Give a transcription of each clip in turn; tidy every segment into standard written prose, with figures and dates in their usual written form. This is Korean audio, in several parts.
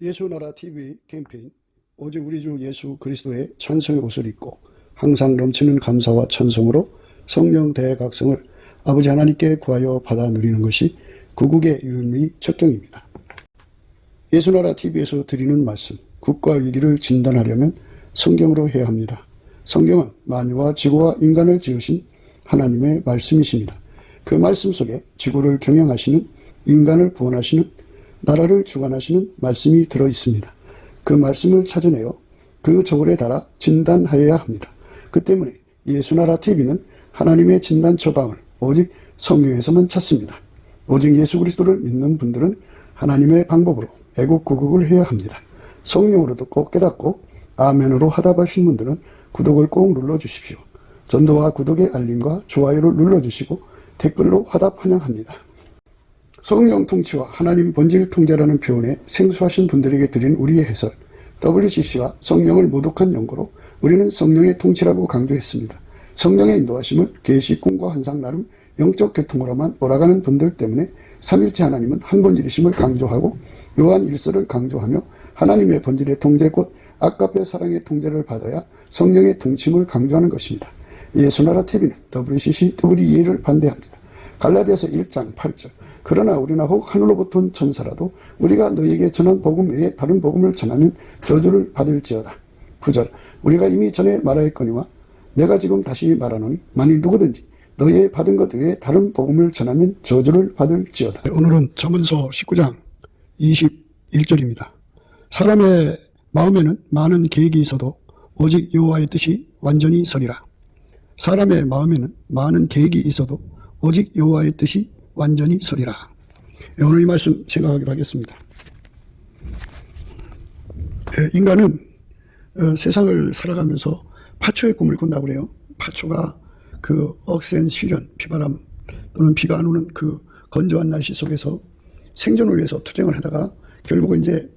예수나라 TV 캠페인 오직 우리 주 예수 그리스도의 찬송의 옷을 입고 항상 넘치는 감사와 찬송으로 성령 대각성을 아버지 하나님께 구하여 받아 누리는 것이 구국의 유일의 척경입니다. 예수나라 TV에서 드리는 말씀, 국가 위기를 진단하려면 성경으로 해야 합니다. 성경은 만유와 지구와 인간을 지으신 하나님의 말씀이십니다. 그 말씀 속에 지구를 경영하시는, 인간을 구원하시는, 나라를 주관하시는 말씀이 들어있습니다. 그 말씀을 찾아내어 그 저울에 달아 진단하여야 합니다. 그 때문에 예수나라 TV는 하나님의 진단 처방을 오직 성경에서만 찾습니다. 오직 예수 그리스도를 믿는 분들은 하나님의 방법으로 애국구국을 해야 합니다. 성령으로 듣고 깨닫고 아멘으로 화답하신 분들은 구독을 꼭 눌러주십시오. 전도와 구독의 알림과 좋아요를 눌러주시고 댓글로 화답 환영합니다. 성령 통치와 하나님 본질 통제라는 표현에 생소하신 분들에게 드린 우리의 해설, WCC가 성령을 모독한 연고로 우리는 성령의 통치라고 강조했습니다. 성령의 인도하심을 계시, 꿈과 환상 나름 영적 계통으로만 몰아가는 분들 때문에 삼일체 하나님은 한 본질이심을 강조하고 요한 1서를 강조하며 하나님의 본질의 통제 곧 아까페 사랑의 통제를 받아야 성령의 통치임을 강조하는 것입니다. 예수나라 TV는 WCC, WEA를 반대합니다. 갈라디아서 1장 8절 그러나 우리나 혹 하늘로부터 온 천사라도 우리가 너희에게 전한 복음 외에 다른 복음을 전하면 저주를 받을지어다. 9절 우리가 이미 전에 말하였거니와 내가 지금 다시 말하노니 만일 누구든지 너희의 받은 것 외에 다른 복음을 전하면 저주를 받을지어다. 오늘은 잠언서 19장 21절입니다. 사람의 마음에는 많은 계획이 있어도 오직 여호와의 뜻이 완전히 서리라. 사람의 마음에는 많은 계획이 있어도 오직 여호와의 뜻이 완전히 서리라. 오늘 이 말씀 생각하기로 하겠습니다. 인간은 세상을 살아가면서 파초의 꿈을 꾼다고 그래요. 파초가 그 억센 시련, 비바람 또는 비가 안 오는 그 건조한 날씨 속에서 생존을 위해서 투쟁을 하다가 결국은 이제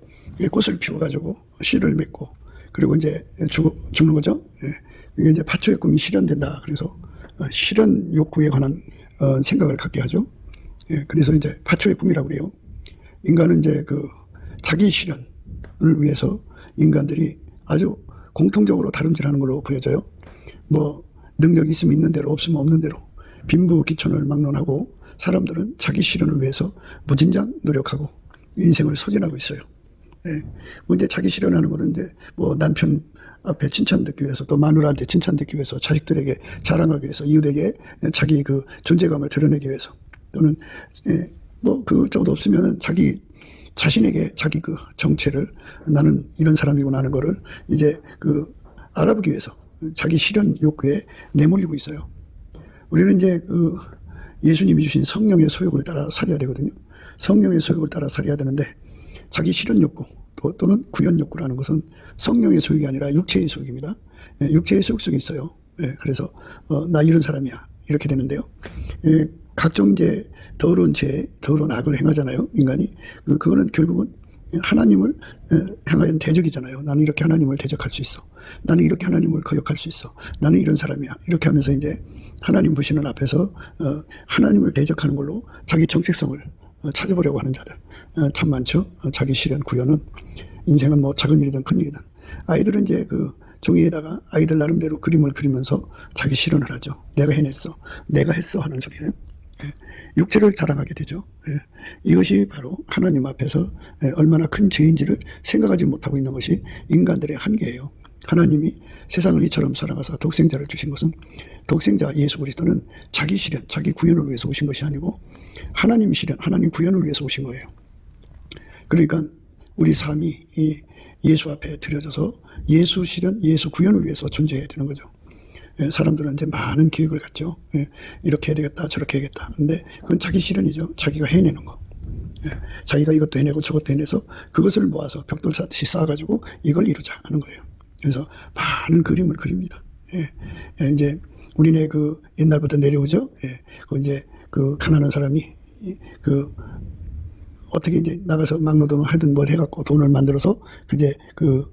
꽃을 피워가지고 씨를 맺고 그리고 이제 죽는 거죠. 이게 이제 파초의 꿈이 실현된다. 그래서 실현 욕구에 관한 생각을 갖게 하죠. 그래서 이제 파초의 꿈이라고 그래요. 인간은 이제 그 자기 실현을 위해서 인간들이 아주 공통적으로 다름질하는 걸로 보여져요. 뭐 능력이 있으면 있는 대로 없으면 없는 대로 빈부귀천을 막론하고 사람들은 자기 실현을 위해서 무진장 노력하고 인생을 소진하고 있어요. 뭐 이제 자기 실현하는 거는 이제 뭐 남편 앞에 칭찬 듣기 위해서 또 마누라한테 칭찬 듣기 위해서 자식들에게 자랑하기 위해서 이웃에게 자기 그 존재감을 드러내기 위해서 또는 뭐 그것저것 없으면 자기 자신에게 자기 그 정체를 나는 이런 사람이구나 하는 거를 이제 그 알아보기 위해서 자기 실현 욕구에 내몰리고 있어요. 우리는 이제 그 예수님이 주신 성령의 소욕을 따라 살아야 되거든요. 성령의 소욕을 따라 살아야 되는데 자기 실현 욕구 또는 구현 욕구라는 것은 성령의 소욕이 아니라 육체의 소욕입니다. 육체의 소욕 속에 있어요. 그래서 나 이런 사람이야 이렇게 되는데요. 각종 이제 더러운 죄, 더러운 악을 행하잖아요. 인간이 그거는 결국은 하나님을 향하여 대적이잖아요. 나는 이렇게 하나님을 대적할 수 있어. 나는 이렇게 하나님을 거역할 수 있어. 나는 이런 사람이야. 이렇게 하면서 이제 하나님 보시는 앞에서 하나님을 대적하는 걸로 자기 정체성을 찾아보려고 하는 자들 참 많죠. 자기 실현 구현은 인생은 뭐 작은 일이든 큰 일이든 아이들은 이제 그 종이에다가 아이들 나름대로 그림을 그리면서 자기 실현을 하죠. 내가 해냈어. 내가 했어 하는 소리예요. 육체를 자랑하게 되죠. 이것이 바로 하나님 앞에서 얼마나 큰 죄인지를 생각하지 못하고 있는 것이 인간들의 한계예요. 하나님이 세상을 이처럼 사랑하사 독생자를 주신 것은 독생자 예수 그리스도는 자기 실현, 자기 구현을 위해서 오신 것이 아니고 하나님 실현, 하나님 구현을 위해서 오신 거예요. 그러니까 우리 삶이 이 예수 앞에 드려져서 예수 실현, 예수 구현을 위해서 존재해야 되는 거죠. 사람들은 이제 많은 계획을 갖죠. 이렇게 해야 되겠다, 저렇게 해야겠다. 근데 그건 자기 실현이죠. 자기가 해내는 거. 자기가 이것도 해내고 저것도 해내서 그것을 모아서 벽돌 쌓듯이 쌓아가지고 이걸 이루자 하는 거예요. 그래서 많은 그림을 그립니다. 이제 우리네 그 옛날부터 내려오죠. 그 이제 그 가난한 사람이 그 어떻게 이제 나가서 막노동을 하든 뭘 해갖고 돈을 만들어서 이제 그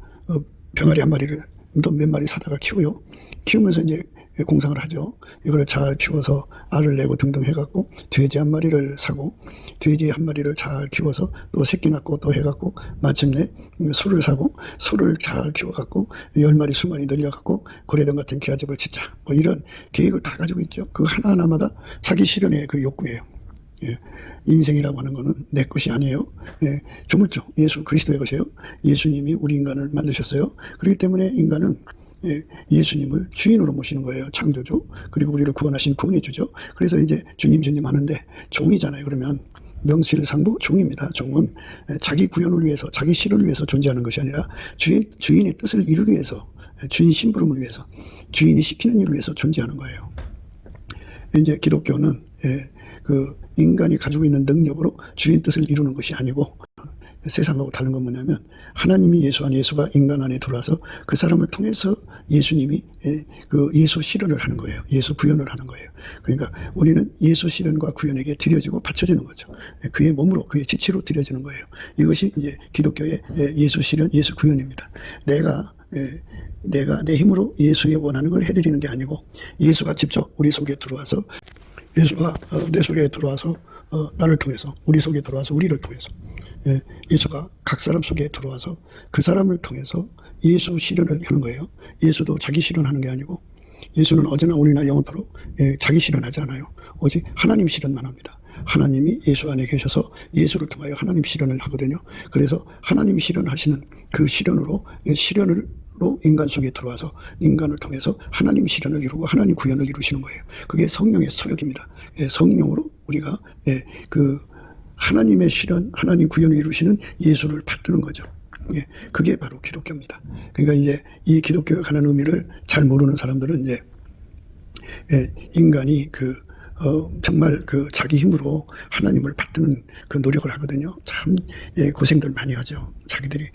병아리 한 마리를 또 몇 마리 사다가 키우고요. 키우면서 이제 공상을 하죠. 이걸 잘 키워서 알을 내고 등등 해갖고 돼지 한 마리를 사고 돼지 한 마리를 잘 키워서 또 새끼 낳고 또 해갖고 마침내 소를 사고 소를 잘 키워갖고 10마리 20마리 늘려갖고 고래등 같은 기아집을 짓자. 뭐 이런 계획을 다 가지고 있죠. 그 하나하나마다 자기 실현의 그 욕구예요. 예. 인생이라고 하는 거는 내 것이 아니에요. 예. 조물주 예수 그리스도의 것이에요. 예수님이 우리 인간을 만드셨어요. 그렇기 때문에 인간은 예수님을 주인으로 모시는 거예요. 창조주. 그리고 우리를 구원하신 구원의 주죠. 그래서 이제 주님 하는데 종이잖아요. 그러면 명실상부 종입니다. 종은 자기 구현을 위해서 자기 실현을 위해서 존재하는 것이 아니라 주인의 뜻을 이루기 위해서 주인 심부름을 위해서 주인이 시키는 일을 위해서 존재하는 거예요. 이제 기독교는 그 인간이 가지고 있는 능력으로 주인 뜻을 이루는 것이 아니고 세상하고 다른 건 뭐냐면 하나님이 예수 안에 예수가 인간 안에 들어와서 그 사람을 통해서 예수님이 그 예수 실현을 하는 거예요. 예수 구현을 하는 거예요. 그러니까 우리는 예수 실현과 구현에게 드려지고 바쳐지는 거죠. 그의 몸으로 그의 지체로 드려지는 거예요. 이것이 이제 기독교의 예수 실현, 예수 구현입니다. 내가 내 힘으로 예수의 원하는 걸 해드리는 게 아니고 예수가 직접 우리 속에 들어와서 예수가 내 속에 들어와서 나를 통해서 우리 속에 들어와서 우리를 통해서 예수가 각 사람 속에 들어와서 그 사람을 통해서 예수 실현을 하는 거예요. 예수도 자기 실현하는 게 아니고 예수는 어제나 오늘이나 영원토록 자기 실현하지 않아요. 오직 하나님 실현만 합니다. 하나님이 예수 안에 계셔서 예수를 통하여 하나님 실현을 하거든요. 그래서 하나님이 실현하시는 그 실현으로 인간 속에 들어와서 인간을 통해서 하나님 실현을 이루고 하나님 구현을 이루시는 거예요. 그게 성령의 소욕입니다. 성령으로 우리가 그 하나님의 실현, 하나님 구현을 이루시는 예수를 받드는 거죠. 그게 바로 기독교입니다. 그러니까 이제 이 기독교에 관한 의미를 잘 모르는 사람들은 이제 인간이 정말 그 자기 힘으로 하나님을 받드는 그 노력을 하거든요. 참 고생들 많이 하죠. 자기들이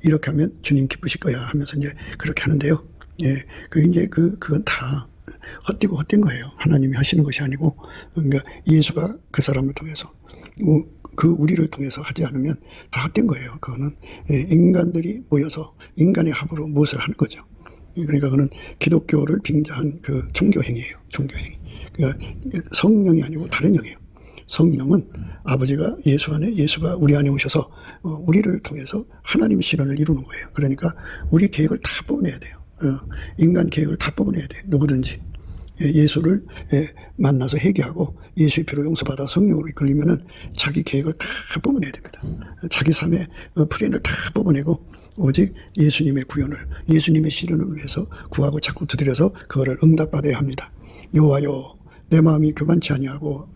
이렇게 하면 주님 기쁘실 거야 하면서 이제 그렇게 하는데요. 그건 다 헛되고 헛된 거예요. 하나님이 하시는 것이 아니고, 그러니까 예수가 그 사람을 통해서 그 우리를 통해서 하지 않으면 다 헛된 거예요. 그거는 인간들이 모여서 인간의 합으로 무엇을 하는 거죠. 그러니까 그는 기독교를 빙자한 그 종교행위예요. 종교행위. 그러니까 성령이 아니고 다른 영이에요. 성령은 아버지가 예수 안에 예수가 우리 안에 오셔서 우리를 통해서 하나님 실현을 이루는 거예요. 그러니까 우리 계획을 다 뽑아내야 돼요. 인간 계획을 다 뽑아내야 돼요. 누구든지. 예수를 만나서 회개하고 예수의 피로 용서받아 성령으로 이끌리면은 자기 계획을 다 뽑아내야 됩니다. 자기 삶의 플랜을 다 뽑아내고 오직 예수님의 구현을 예수님의 실현을 위해서 구하고 자꾸 두드려서 그거를 응답받아야 합니다. 여호와여 내 마음이 교만치 아니하고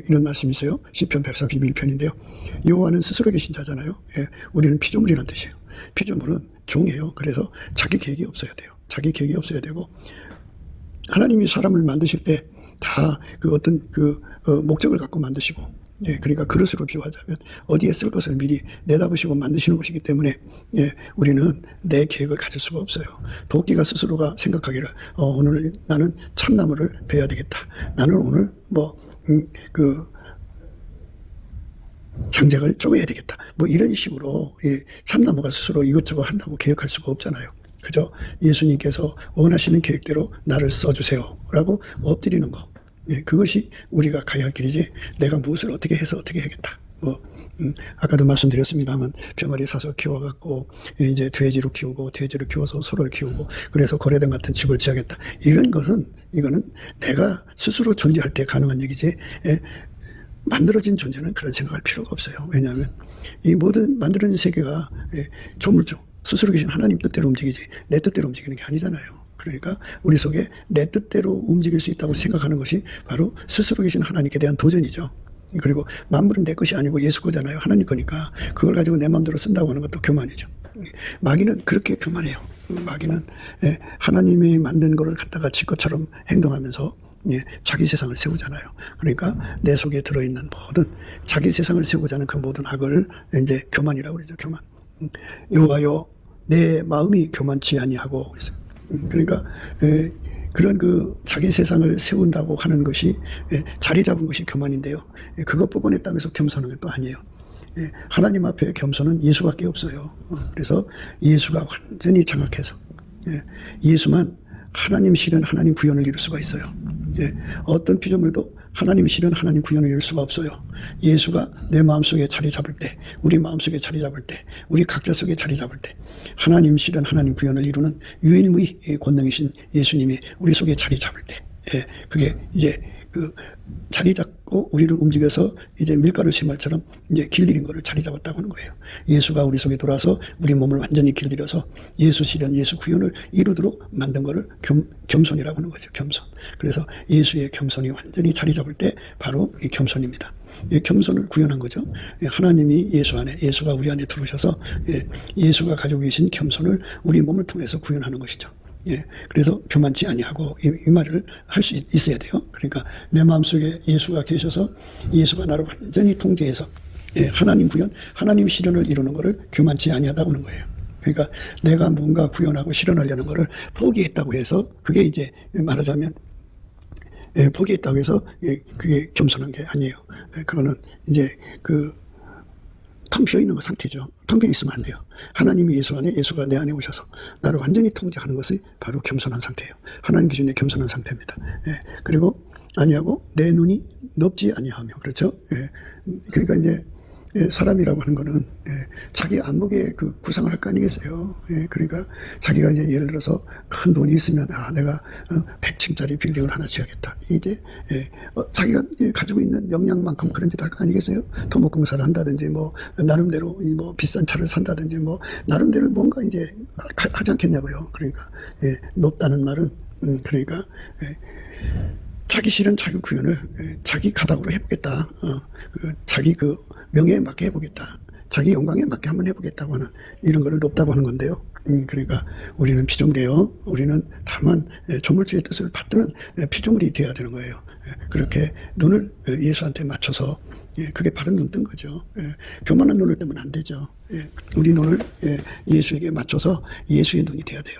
이런 말씀이 있어요. 시편 131편인데요. 여호와는 스스로 계신 자잖아요. 우리는 피조물이라는 뜻이에요. 피조물은 종이에요. 그래서 자기 계획이 없어야 돼요. 자기 계획이 없어야 되고 하나님이 사람을 만드실 때 다 그 어떤 목적을 갖고 만드시고 그러니까 그릇으로 비유하자면 어디에 쓸 것을 미리 내다보시고 만드시는 것이기 때문에 우리는 내 계획을 가질 수가 없어요. 도끼가 스스로가 생각하기를 오늘 나는 참나무를 베어야 되겠다. 나는 오늘 장작을 쪼개야 되겠다. 이런 식으로 참나무가 스스로 이것저것 한다고 계획할 수가 없잖아요. 그죠? 예수님께서 원하시는 계획대로 나를 써주세요 라고 엎드리는 거. 그것이 우리가 가야 할 길이지 내가 무엇을 어떻게 해서 어떻게 하겠다. 아까도 말씀드렸습니다만 병아리 사서 키워갖고 이제 돼지로 키우고 돼지를 키워서 소를 키우고 그래서 고래등 같은 집을 지어야겠다. 이거는 내가 스스로 존재할 때 가능한 얘기지 만들어진 존재는 그런 생각할 필요가 없어요. 왜냐하면 이 모든 만들어진 세계가 조물주 스스로 계신 하나님 뜻대로 움직이지 내 뜻대로 움직이는 게 아니잖아요. 그러니까 우리 속에 내 뜻대로 움직일 수 있다고 생각하는 것이 바로 스스로 계신 하나님께 대한 도전이죠. 그리고 만물은 내 것이 아니고 예수 거잖아요. 하나님 거니까 그걸 가지고 내 마음대로 쓴다고 하는 것도 교만이죠. 마귀는 그렇게 교만해요. 마귀는 하나님이 만든 거를 갖다가 지 것처럼 행동하면서 자기 세상을 세우잖아요. 그러니까 내 속에 들어있는 모든 자기 세상을 세우고자 하는 그 모든 악을 이제 교만이라고 그러죠. 교만. 여호와여 내 마음이 교만치 아니하고 그러니까 그런 자기 세상을 세운다고 하는 것이 자리 잡은 것이 교만인데요. 그것 뽑아냈다고 해서 겸손한 것도 아니에요. 하나님 앞에 겸손은 예수밖에 없어요. 그래서 예수가 완전히 장악해서 예수만 하나님 실현, 하나님 구현을 이룰 수가 있어요. 예, 어떤 피조물도 하나님 실현, 하나님 구현을 이룰 수가 없어요. 예수가 내 마음속에 자리 잡을 때, 우리 마음속에 자리 잡을 때, 우리 각자 속에 자리 잡을 때 하나님 실현, 하나님 구현을 이루는 유일무이 권능이신 예수님이 우리 속에 자리 잡을 때, 예, 그게 이제 그 자리 잡고 우리를 움직여서 이제 밀가루 심할처럼 이제 길들인 거를 자리 잡았다고 하는 거예요. 예수가 우리 속에 돌아서 우리 몸을 완전히 길들여서 예수 실현, 예수 구현을 이루도록 만든 거를 겸손이라고 하는 거죠. 겸손. 그래서 예수의 겸손이 완전히 자리 잡을 때 바로 이 겸손입니다. 이 겸손을 구현한 거죠. 하나님이 예수 안에, 예수가 우리 안에 들어오셔서 예수가 가지고 계신 겸손을 우리 몸을 통해서 구현하는 것이죠. 예, 그래서 교만치 아니하고 이 말을 할 수 있어야 돼요. 그러니까 내 마음속에 예수가 계셔서 예수가 나를 완전히 통제해서 하나님 구현, 하나님 실현을 이루는 것을 교만치 아니하다고 하는 거예요. 그러니까 내가 뭔가 구현하고 실현하려는 것을 포기했다고 해서 그게 이제 말하자면 포기했다고 해서 그게 겸손한 게 아니에요. 그거는 이제 텅 비어 있는 상태죠. 텅 비어 있으면 안 돼요. 하나님이 예수 안에, 예수가 내 안에 오셔서 나를 완전히 통제하는 것이 바로 겸손한 상태예요. 하나님 기준의 겸손한 상태입니다. 그리고 아니하고 내 눈이 높지 아니하며, 그렇죠? 그러니까 이제 사람이라고 하는 거는 자기 안목에 그 구상을 할 거 아니겠어요. 그러니까 자기가 이제 예를 들어서 큰 돈이 있으면 내가 100층짜리 빌딩을 하나 지어야겠다. 이제 자기가 가지고 있는 역량만큼 그런 짓 할 거 아니겠어요. 토목공사를 한다든지 뭐 나름대로 뭐 비싼 차를 산다든지 뭐 나름대로 뭔가 이제 하지 않겠냐고요. 그러니까 높다는 말은 그러니까 자기 실현, 자기 구현을 자기 가닥으로 해보겠다. 자기 명예에 맞게 해보겠다. 자기 영광에 맞게 한번 해보겠다고 하는 이런 거를 높다고 하는 건데요. 그러니까 우리는 피조물이에요. 우리는 다만 조물주의 뜻을 받드는 피조물이 되어야 되는 거예요. 그렇게 눈을 예수한테 맞춰서 그게 바른 눈 뜬 거죠. 교만한 눈을 뜨면 안 되죠. 우리 눈을 예수에게 맞춰서 예수의 눈이 돼야 돼요.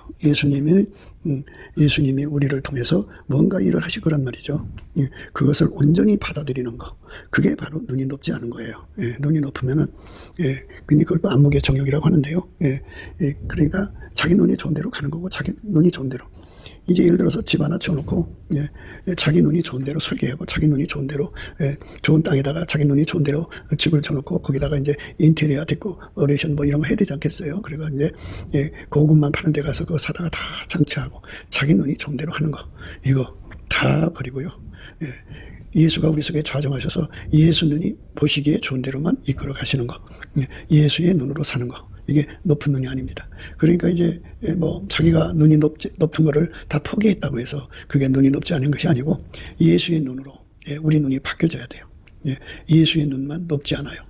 예수님이 우리를 통해서 뭔가 일을 하실 거란 말이죠. 그것을 온전히 받아들이는 거. 그게 바로 눈이 높지 않은 거예요. 눈이 높으면은, 근데 그걸 또 안목의 정욕이라고 하는데요. 그러니까 자기 눈이 좋은 대로 가는 거고, 자기 눈이 좋은 대로. 이제 예를 들어서 집 하나 치워놓고 자기 눈이 좋은 대로 설계하고 자기 눈이 좋은 대로 좋은 땅에다가 자기 눈이 좋은 대로 집을 쳐놓고 거기다가 이제 인테리어 데코레이션 뭐 이런 거 해야 되지 않겠어요? 그리고 이제 고급만 파는 데 가서 그거 사다가 다 장치하고 자기 눈이 좋은 대로 하는 거 이거 다 버리고요. 예수가 우리 속에 좌정하셔서 예수 눈이 보시기에 좋은 대로만 이끌어 가시는 거, 예수의 눈으로 사는 거. 이게 높은 눈이 아닙니다. 그러니까 이제 뭐 자기가 눈이 높은 거를 다 포기했다고 해서 그게 눈이 높지 않은 것이 아니고 예수의 눈으로 우리 눈이 바뀌어져야 돼요. 예수의 눈만 높지 않아요.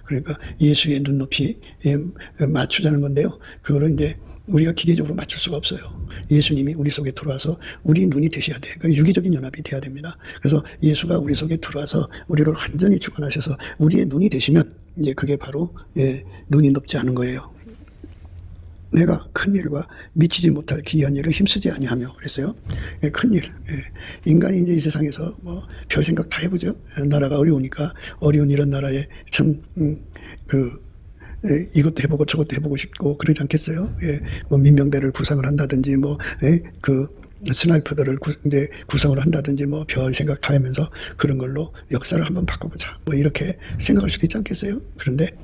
그러니까 예수의 눈높이 맞추자는 건데요. 그거를 이제 우리가 기계적으로 맞출 수가 없어요. 예수님이 우리 속에 들어와서 우리 눈이 되셔야 돼요. 그러니까 유기적인 연합이 돼야 됩니다. 그래서 예수가 우리 속에 들어와서 우리를 완전히 주관하셔서 우리의 눈이 되시면 이제 그게 바로 눈이 높지 않은 거예요. 내가 큰 일과 미치지 못할 기이한 일을 힘쓰지 아니하며 그랬어요. 큰 일. 인간이 이제 이 세상에서 뭐 별 생각 다 해보죠. 나라가 어려우니까 어려운 이런 나라에 참 이것도 해보고 저것도 해보고 싶고 그러지 않겠어요? 뭐 민병대를 구상을 한다든지 뭐 스나이퍼들을 이제 구성을 한다든지 뭐 별 생각 다 하면서 그런 걸로 역사를 한번 바꿔보자 뭐 이렇게 생각할 수도 있지 않겠어요? 그런데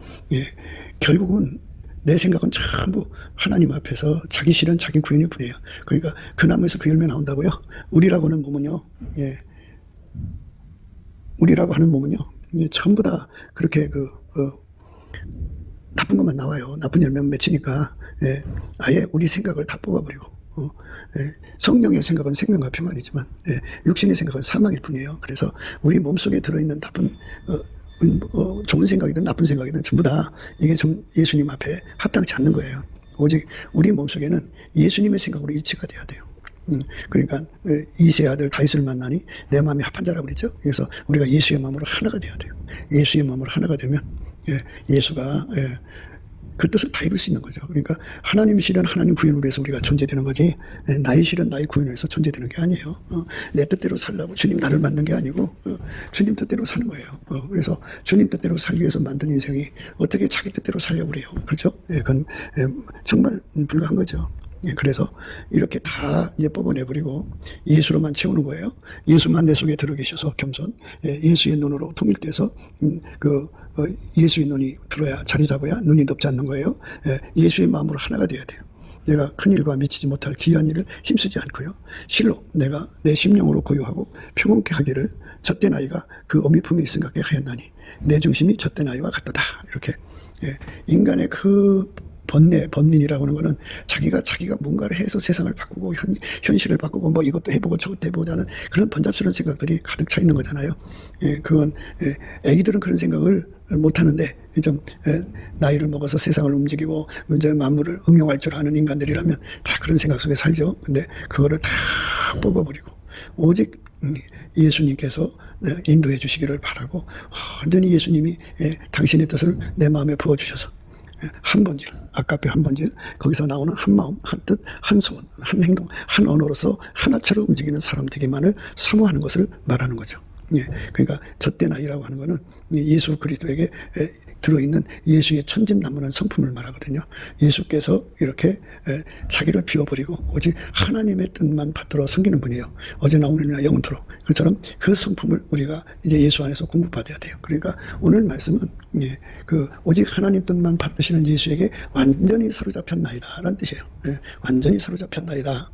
결국은 내 생각은 전부 하나님 앞에서 자기 실현, 자기 구현일 뿐이에요. 그러니까 그 나무에서 그 열매 나온다고요. 우리라고 하는 몸은요, 우리라고 하는 몸은요, 전부 다 그렇게 나쁜 것만 나와요. 나쁜 열매만 맺히니까 아예 우리 생각을 다 뽑아버리고 성령의 생각은 생명과 평안이지만 육신의 생각은 사망일 뿐이에요. 그래서 우리 몸속에 들어있는 나쁜 좋은 생각이든 나쁜 생각이든 전부 다 이게 좀 예수님 앞에 합당치 않는 거예요. 오직 우리 몸속에는 예수님의 생각으로 일치가 돼야 돼요. 그러니까 이세 아들 다윗을 만나니 내 마음이 합한 자라고 그랬죠. 그래서 우리가 예수의 마음으로 하나가 돼야 돼요. 예수의 마음으로 하나가 되면 예수가 그 뜻을 다 이룰 수 있는 거죠. 그러니까 하나님 실현, 하나님 구현을 위해서 우리가 존재되는 거지 나의 실현, 나의 구현을 위해서 존재되는 게 아니에요. 내 뜻대로 살라고 주님 나를 만든 게 아니고 주님 뜻대로 사는 거예요. 그래서 주님 뜻대로 살기 위해서 만든 인생이 어떻게 자기 뜻대로 살려고 그래요. 그렇죠? 그건 정말 불가한 거죠. 예, 그래서 이렇게 다 이제 뽑아내버리고 예수로만 채우는 거예요. 예수만 내 속에 들어 계셔서 겸손. 예, 예수의 눈으로 통일돼서 예수의 눈이 들어야 자리 잡아야 눈이 덮지 않는 거예요. 예, 예수의 마음으로 하나가 돼야 돼요. 내가 큰 일과 미치지 못할 귀한 일을 힘쓰지 않고요. 실로 내가 내 심령으로 고요하고 평온케 하기를 젖된 아이가 그 어미 품에 있은 같게 하였나니 내 중심이 젖된 아이와 같도다. 이렇게 예, 인간의 그 번민이라고 하는 거는 자기가 뭔가를 해서 세상을 바꾸고 현실을 바꾸고 뭐 이것도 해보고 저것도 해보자는 그런 번잡스러운 생각들이 가득 차 있는 거잖아요. 예, 그건 애기들은 그런 생각을 못 하는데 좀 나이를 먹어서 세상을 움직이고 이제 만물을 응용할 줄 아는 인간들이라면 다 그런 생각 속에 살죠. 근데 그거를 다 뽑아버리고 오직 예수님께서 인도해 주시기를 바라고 완전히 예수님이 당신의 뜻을 내 마음에 부어주셔서 한 번질, 아까페 한 번질, 거기서 나오는 한 마음, 한 뜻, 한 소원, 한 행동, 한 언어로서 하나처럼 움직이는 사람 되기만을 사모하는 것을 말하는 거죠. 예, 그러니까 젖된 아이라고 하는 것은 예수 그리스도에게 들어있는 예수의 천진난만한 성품을 말하거든요. 예수께서 이렇게 자기를 비워버리고 오직 하나님의 뜻만 받들어 섬기는 분이에요. 어제나 오늘이나 영원토록. 그처럼 그 성품을 우리가 이제 예수 안에서 공급받아야 돼요. 그러니까 오늘 말씀은 오직 하나님 뜻만 받으시는 예수에게 완전히 사로잡혔나이다 라는 뜻이에요. 완전히 사로잡혔나이다.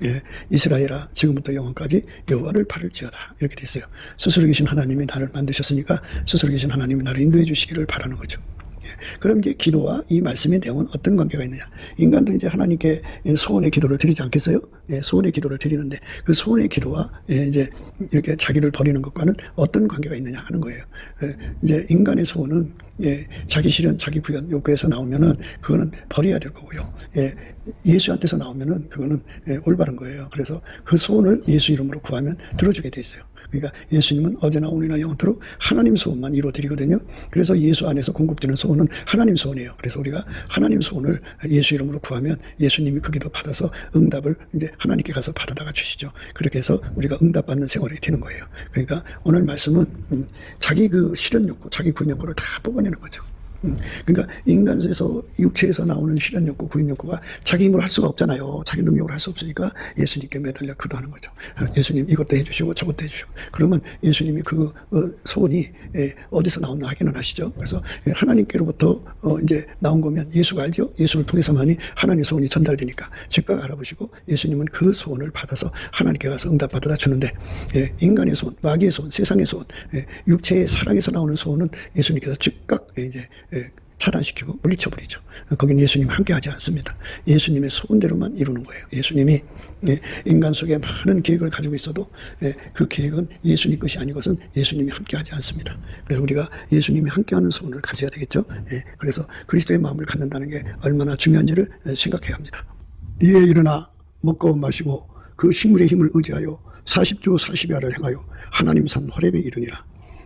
예, 이스라엘아 지금부터 영원까지 여호와를 바를지어다 이렇게 돼 있어요. 스스로 계신 하나님이 나를 만드셨으니까 스스로 계신 하나님이 나를 인도해 주시기를 바라는 거죠. 예, 그럼 이제 기도와 이 말씀의 내용은 어떤 관계가 있느냐? 인간도 이제 하나님께 소원의 기도를 드리지 않겠어요? 예, 소원의 기도를 드리는데 그 소원의 기도와 이제 이렇게 자기를 버리는 것과는 어떤 관계가 있느냐 하는 거예요. 이제 인간의 소원은 자기 실현, 자기 부연 요구에서 나오면은 그거는 버려야 될 거고요. 예수한테서 나오면은 그거는 올바른 거예요. 그래서 그 소원을 예수 이름으로 구하면 들어주게 돼 있어요. 그러니까 예수님은 어제나 오늘이나 영원토록 하나님 소원만 이루어드리거든요. 그래서 예수 안에서 공급되는 소원은 하나님 소원이에요. 그래서 우리가 하나님 소원을 예수 이름으로 구하면 예수님이 그 기도 받아서 응답을 이제 하나님께 가서 받아다가 주시죠. 그렇게 해서 우리가 응답받는 생활이 되는 거예요. 그러니까 오늘 말씀은 자기 그 실현 욕구, 자기 구원 욕구를 다 뽑아내는 거죠. 그러니까 인간에서 육체에서 나오는 실현 욕구, 구인 욕구가 자기 힘으로 할 수가 없잖아요. 자기 능력으로 할 수 없으니까 예수님께 매달려 기도하는 거죠. 예수님 이것도 해주시고 저것도 해주시고 그러면 예수님이 그 소원이 어디서 나왔나 확인을 하시죠. 그래서 하나님께로부터 이제 나온 거면 예수가 알죠. 예수를 통해서만이 하나님의 소원이 전달되니까 즉각 알아보시고 예수님은 그 소원을 받아서 하나님께 가서 응답 받아다 주는데 인간의 소원, 마귀의 소원, 세상의 소원, 육체의 사랑에서 나오는 소원은 예수님께서 즉각 이제 차단시키고 물리쳐버리죠. 거긴 예수님 함께하지 않습니다. 예수님의 소원대로만 이루는 거예요. 예수님이 인간 속에 많은 계획을 가지고 있어도 그 계획은 예수님 것이 아니것은 예수님이 함께하지 않습니다. 그래서 우리가 예수님이 함께하는 소원을 가져야 되겠죠. 그래서 그리스도의 마음을 갖는다는 게 얼마나 중요한지를 생각해야 합니다. 이에 일어나 먹고 마시고 그 식물의 힘을 의지하여 40주 40야를 행하여 하나님 산 호렙에 이르니라.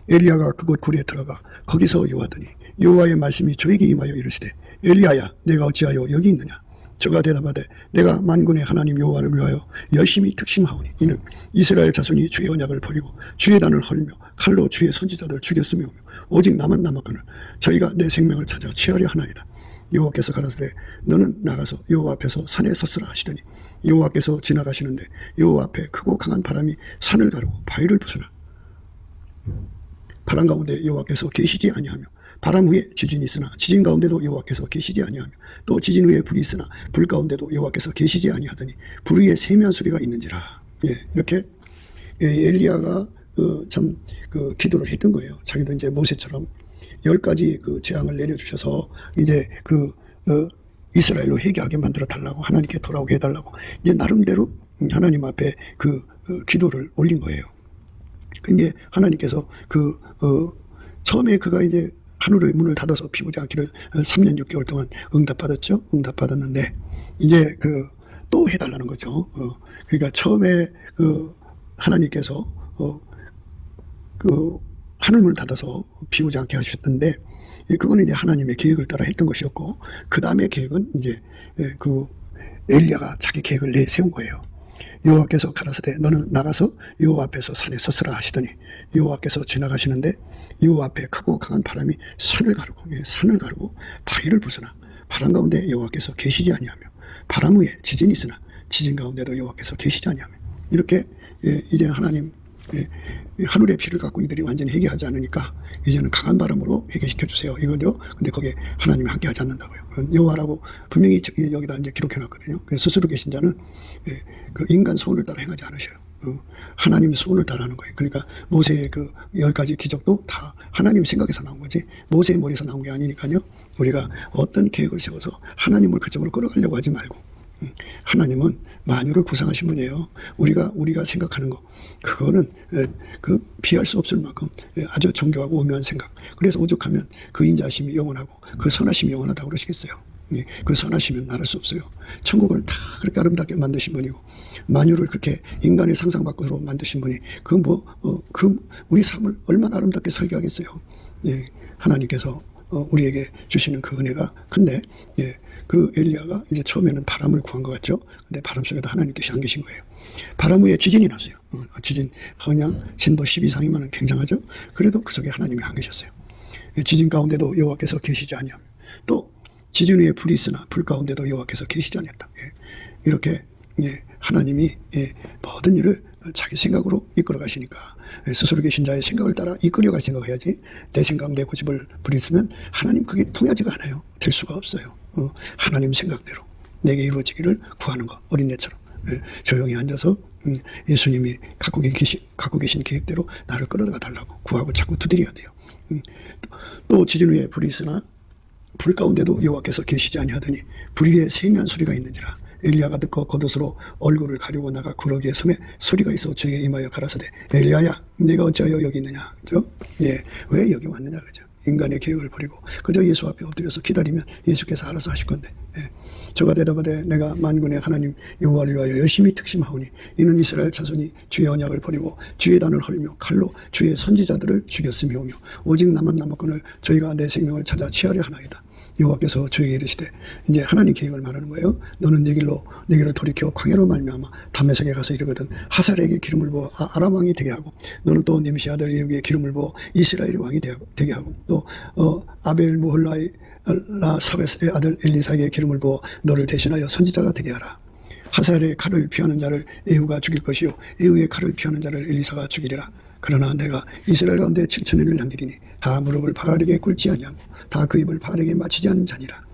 엘리야가 그곳 굴에 들어가 거기서 요하더니 여호와의 말씀이 저에게 임하여 이르시되 엘리야야 내가 어찌하여 여기 있느냐. 저가 대답하되 내가 만군의 하나님 여호와를 위하여 열심히 특심하오니 이는 이스라엘 자손이 주의 언약을 버리고 주의 단을 헐며 칼로 주의 선지자들 죽였으며 오직 나만 남았거늘 저희가 내 생명을 찾아 취하려 하나이다. 여호와께서 가라사대 너는 나가서 여호와 앞에서 산에 섰으라 하시더니 여호와께서 지나가시는데 여호와 앞에 크고 강한 바람이 산을 가르고 바위를 부수나 바람 가운데 여호와께서 계시지 아니하며 바람 후에 지진이 있으나 지진 가운데도 여호와께서 계시지 아니하며 또 지진 후에 불이 있으나 불 가운데도 여호와께서 계시지 아니하더니 불 위에 세미한 소리가 있는지라. 이렇게 엘리야가 참 기도를 했던 거예요. 자기도 이제 모세처럼 10가지 그 재앙을 내려주셔서 이제 이스라엘로 회개하게 만들어 달라고 하나님께 돌아오게 해달라고 이제 나름대로 하나님 앞에 기도를 올린 거예요. 근데 하나님께서 처음에 그가 이제 하늘의 문을 닫아서 비오지 않기를 3년 6개월 동안 응답받았죠. 응답받았는데 이제 또 해달라는 거죠. 그러니까 처음에 하나님께서 하늘문을 닫아서 비오지 않게 하셨던데 그거는 이제 하나님의 계획을 따라 했던 것이었고 그 다음에 계획은 이제 엘리야가 자기 계획을 내세운 거예요. 여호와께서 가라사대 너는 나가서 여호와 앞에서 산에 섰으라 하시더니 여호와께서 지나가시는데 여호와 앞에 크고 강한 바람이 산을 가르고 바위를 부수나 바람 가운데 여호와께서 계시지 아니하며 바람 위에 지진이 있으나 지진 가운데도 여호와께서 계시지 아니하며 이렇게 이제 하나님 하늘의 피를 갖고 이들이 완전히 회개하지 않으니까 이제는 강한 바람으로 회개시켜 주세요 이거죠. 근데 거기에 하나님이 함께하지 않는다고요. 여호와라고 분명히 여기다 이제 기록해 놨거든요. 스스로 계신 자는 그 인간 소원을 따라 행하지 않으셔요. 하나님의 소원을 따라하는 거예요. 그러니까 모세의 그 10가지 기적도 다 하나님 생각에서 나온 거지 모세의 머리에서 나온 게 아니니까요. 우리가 어떤 계획을 세워서 하나님을 그쪽으로 끌어가려고 하지 말고 하나님은 만유를 구성하신 분이에요. 우리가 생각하는 거 그거는 그 피할 수 없을 만큼 아주 정교하고 오묘한 생각. 그래서 오죽하면 그 인자하심이 영원하고 그 선하심이 영원하다고 그러시겠어요. 그 선하시면 말할 수 없어요. 천국을 다 그렇게 아름답게 만드신 분이고 만유를 그렇게 인간의 상상 밖으로 만드신 분이 우리 삶을 얼마나 아름답게 설계하겠어요. 하나님께서 우리에게 주시는 그 은혜가 근데 그 엘리야가 이제 처음에는 바람을 구한 것 같죠. 근데 바람 속에도 하나님 뜻이 안 계신 거예요. 바람 위에 지진이 났어요. 지진 그냥 진도 10 이상이면 굉장하죠. 그래도 그 속에 하나님이 안 계셨어요. 지진 가운데도 여호와께서 계시지 아니하며 또 지진 위에 불이 있으나 불 가운데도 여호와께서 계시지 아니했다. 이렇게 하나님이 모든 일을 자기 생각으로 이끌어 가시니까 스스로 계신 자의 생각을 따라 이끌어갈 생각해야지 내 생각 내 고집을 부리으면 하나님 그게 통하지가 않아요. 될 수가 없어요. 하나님 생각대로 내게 이루어지기를 구하는 거 어린애처럼 조용히 앉아서 예수님이 갖고 계신 계획대로 나를 끌어가 달라고 구하고 자꾸 두드려야 돼요. 또 지진 위에 불이 있으나 불 가운데도 여호와께서 계시지 아니하더니 불 위에 세미한 소리가 있는지라 엘리야가 듣고 겉옷으로 얼굴을 가리고 나가 구러기에 섬에 소리가 있어 저에게 임하여 가라사대 엘리야야 내가 어찌하여 여기 있느냐 그죠? 왜 여기 왔느냐 그죠? 인간의 계획을 버리고 그저 예수 앞에 엎드려서 기다리면 예수께서 알아서 하실 건데 저가 대답하되 내가 만군의 하나님 여호와를 위하여 열심히 특심하오니 이는 이스라엘 자손이 주의 언약을 버리고 주의 단을 헐며 칼로 주의 선지자들을 죽였음이오며 오직 나만 남았거늘 저희가 내 생명을 찾아 취하려 하나이다. 여호와께서 저에게 이르시되 이제 하나님 계획을 말하는 거예요. 너는 내 길을 돌이켜 광야로 말미암아 다메섹에 가서 이르거든 하살에게 기름을 부어 아람 왕이 되게 하고 너는 또 님시 아들 예후에 기름을 부어 이스라엘의 왕이 되게 하고 또 아벨 무홀라의 사벳의 아들 엘리사에게 기름을 부어 너를 대신하여 선지자가 되게 하라. 하살의 칼을 피하는 자를 예후가 죽일 것이요 예후의 칼을 피하는 자를 엘리사가 죽이리라. 그러나 내가 이스라엘 가운데 7,000년을 남기리니 다 무릎을 바알에게 꿇지 아니하고 다 그 입을 바알에게 맞추지 않은 자니라.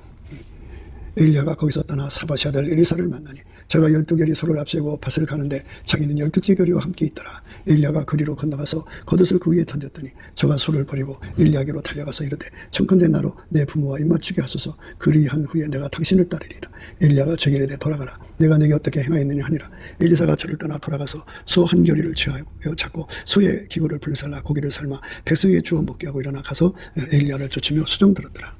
엘리야가 거기서 떠나 사바시 아들 엘리사를 만나니 저가 12결이 서로를 앞세우고 밭을 가는데 자기는 12째 결이와 함께 있더라. 엘리야가 그리로 건너가서 겉옷을 그 위에 던졌더니 저가 소를 버리고 엘리야에게로 달려가서 이르되 청컨대 나로 내 부모와 입맞추게 하소서. 그리한 후에 내가 당신을 따르리다. 엘리야가 저에게 이르되 돌아가라. 내가 내게 어떻게 행하였느냐 하니라. 엘리사가 저를 떠나 돌아가서 소 한 결이를 취하여 잡고 소의 기구를 불살라 고기를 삶아 백성에게 주어 먹게 하고 일어나 가서 엘리야를 쫓으며 수종 들었더라.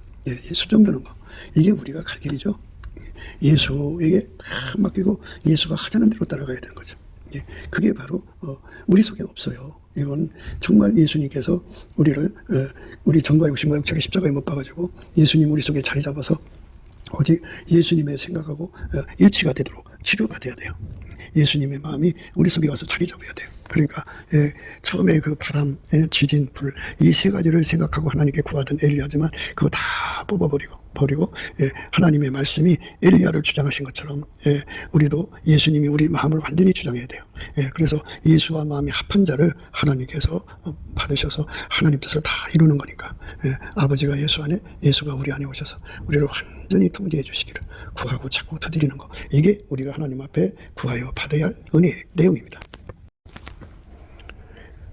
수종 드는 거 이게 우리가 갈 길이죠. 예수에게 다 맡기고 예수가 하자는 대로 따라가야 되는 거죠. 그게 바로 우리 속에 없어요. 이건 정말 예수님께서 우리 전과 육신과 육체를 십자가에 못 박아주고 예수님 우리 속에 자리 잡아서 오직 예수님의 생각하고 일치가 되도록 치료가 돼야 돼요. 예수님의 마음이 우리 속에 와서 자리 잡아야 돼요. 그러니까 처음에 그 바람, 지진, 불 이 세 가지를 생각하고 하나님께 구하던 엘리야지만 그거 다 뽑아버리고 하나님의 말씀이 엘리야를 주장하신 것처럼 우리도 예수님이 우리 마음을 완전히 주장해야 돼요. 그래서 예수와 마음이 합한 자를 하나님께서 받으셔서 하나님 뜻을 다 이루는 거니까 아버지가 예수 안에 예수가 우리 안에 오셔서 우리를 완전히 통제해 주시기를 구하고 찾고 두드리는 거 이게 우리가 하나님 앞에 구하여 받아야 할 은혜의 내용입니다.